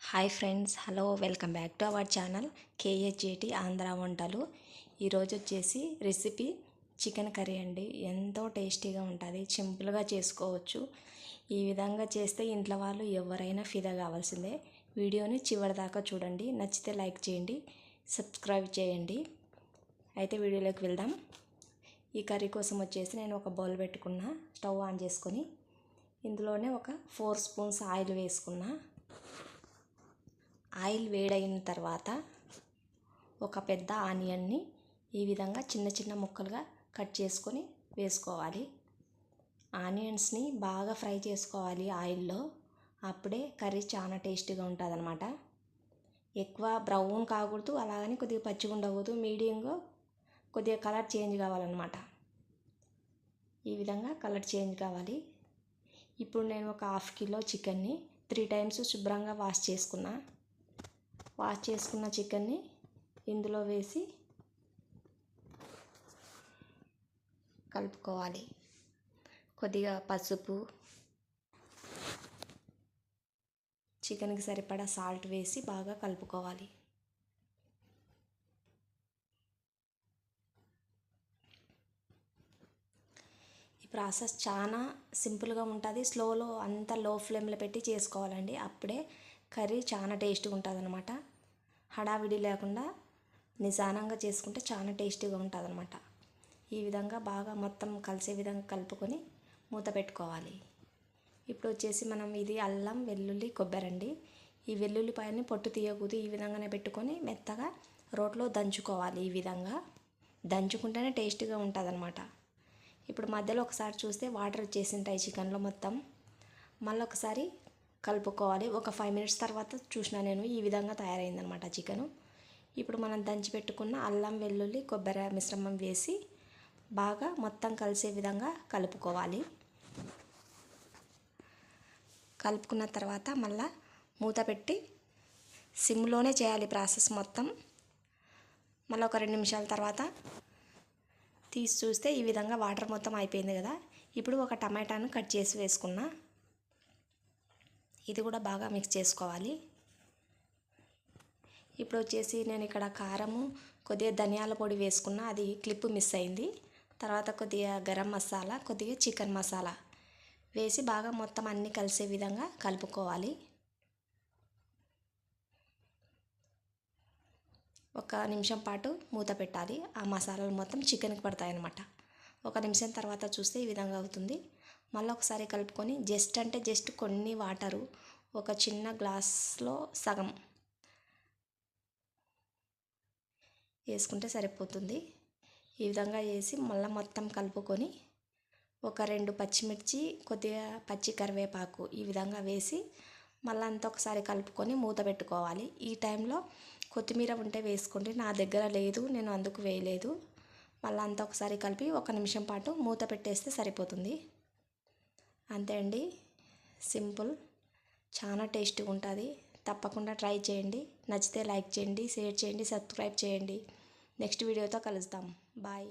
Hi friends, hello, welcome back to our channel KHAT Andhra Vantalu. ఈరోజు వచ్చేసి recipe chicken curry అండి. ఎంతో టేస్టీగా ఉంటుంది, సింపుల్గా చేసుకోవచ్చు. ఈ విధంగా చేస్తే ఇంట్లో వాళ్ళు ఎవరైనా ఫిదా కావాల్సిందే. వీడియోని చివరి దాకా చూడండి, నచ్చితే లైక్ చేయండి, సబ్స్క్రైబ్ చేయండి. అయితే వీడియోలోకి వెళ్దాం. ఈ కర్రీ కోసం వచ్చేసి నేను ఒక బౌల్ పెట్టుకున్నా, స్టవ్ ఆన్ చేసుకొని ఇందులోనే ఒక 4 స్పూన్స్ ఆయిల్ వేసుకున్నా. ఆయిల్ వేడైన తర్వాత ఒక పెద్ద ఆనియన్ని ఈ విధంగా చిన్న చిన్న ముక్కలుగా కట్ చేసుకొని వేసుకోవాలి. ఆనియన్స్ని బాగా ఫ్రై చేసుకోవాలి ఆయిల్లో, అప్పుడే కర్రీ చాలా టేస్టీగా ఉంటుంది అన్నమాట. ఎక్కువ బ్రౌన్ కాకూడదు, అలాగని కొద్దిగా పచ్చిగా ఉండకూడదు, మీడియంగా కొద్దిగా కలర్ చేంజ్ కావాలన్నమాట. ఈ విధంగా కలర్ చేంజ్ కావాలి. ఇప్పుడు నేను ఒక 1/2 కిలో చికెన్ని 3 టైమ్స్ శుభ్రంగా వాష్ చేసుకున్న చికెన్ని ఇందులో వేసి కలుపుకోవాలి. కొద్దిగా పసుపు, చికెన్కి సరిపడా సాల్ట్ వేసి బాగా కలుపుకోవాలి. ఈ ప్రాసెస్ చాలా సింపుల్గా ఉంటుంది. అంతా లో ఫ్లేమ్లో పెట్టి చేసుకోవాలండి, అప్పుడే కర్రీ చాలా టేస్టీగా ఉంటుంది అన్నమాట. హడావిడి లేకుండా నిదానంగా చేసుకుంటే చాలా టేస్టీగా ఉంటుంది అన్నమాట. ఈ విధంగా బాగా మొత్తం కలిసే విధంగా కలుపుకొని మూత పెట్టుకోవాలి. ఇప్పుడు వచ్చేసి మనం ఇది అల్లం వెల్లుల్లి కొబ్బరి అండి. ఈ వెల్లుల్లిపాయని పొట్టు తీయకూడదు, ఈ విధంగానే పెట్టుకొని మెత్తగా రోట్లో దంచుకోవాలి. ఈ విధంగా దంచుకుంటేనే టేస్టీగా ఉంటుంది అన్నమాట. ఇప్పుడు మధ్యలో ఒకసారి చూస్తే వాటర్ వచ్చేసి ఉంటాయి చికెన్లో మొత్తం. మళ్ళీ ఒకసారి కలుపుకోవాలి. ఒక 5 మినిట్స్ తర్వాత చూసినా నేను, ఈ విధంగా తయారైందనమాట చికెను. ఇప్పుడు మనం దంచి పెట్టుకున్న అల్లం వెల్లుల్లి కొబ్బరి మిశ్రమం వేసి బాగా మొత్తం కలిసే విధంగా కలుపుకోవాలి. కలుపుకున్న తర్వాత మళ్ళీ మూత పెట్టి సిమ్లోనే చేయాలి ప్రాసెస్ మొత్తం. మళ్ళీ ఒక 2 నిమిషాల తర్వాత తీసి చూస్తే ఈ విధంగా వాటర్ మొత్తం అయిపోయింది కదా. ఇప్పుడు ఒక టమాటాను కట్ చేసి వేసుకున్నా, ఇది కూడా బాగా మిక్స్ చేసుకోవాలి. ఇప్పుడు వచ్చేసి నేను ఇక్కడ కారము, కొద్దిగా ధనియాల పొడి వేసుకున్నా, అది క్లిప్ మిస్ అయింది. తర్వాత కొద్దిగా గరం మసాలా, కొద్దిగా చికెన్ మసాలా వేసి బాగా మొత్తం అన్నీ కలిసే విధంగా కలుపుకోవాలి. ఒక నిమిషం పాటు మూత పెట్టాలి, ఆ మసాలాలు మొత్తం చికెన్కి పడతాయి అన్నమాట. ఒక నిమిషం తర్వాత చూస్తే ఈ విధంగా అవుతుంది. మళ్ళీ ఒకసారి కలుపుకొని జస్ట్ కొన్ని వాటరు, ఒక చిన్న గ్లాస్లో సగం వేసుకుంటే సరిపోతుంది. ఈ విధంగా వేసి మళ్ళీ మొత్తం కలుపుకొని ఒక 2 పచ్చిమిర్చి, కొద్దిగా పచ్చి కరివేపాకు ఈ విధంగా వేసి మళ్ళీ అంతా ఒకసారి కలుపుకొని మూత పెట్టుకోవాలి. ఈ టైంలో కొత్తిమీర ఉంటే వేసుకోండి, నా దగ్గర లేదు, నేను అందుకు వేయలేదు. మళ్ళీ అంతా ఒకసారి కలిపి ఒక నిమిషం పాటు మూత పెట్టేస్తే సరిపోతుంది. అంతే అండి, సింపుల్, చాలా టేస్టీగా ఉంటుంది. తప్పకుండా ట్రై చేయండి. నచ్చితే లైక్ చేయండి, షేర్ చేయండి, సబ్స్క్రైబ్ చేయండి. నెక్స్ట్ వీడియోతో కలుద్దాం. బాయ్.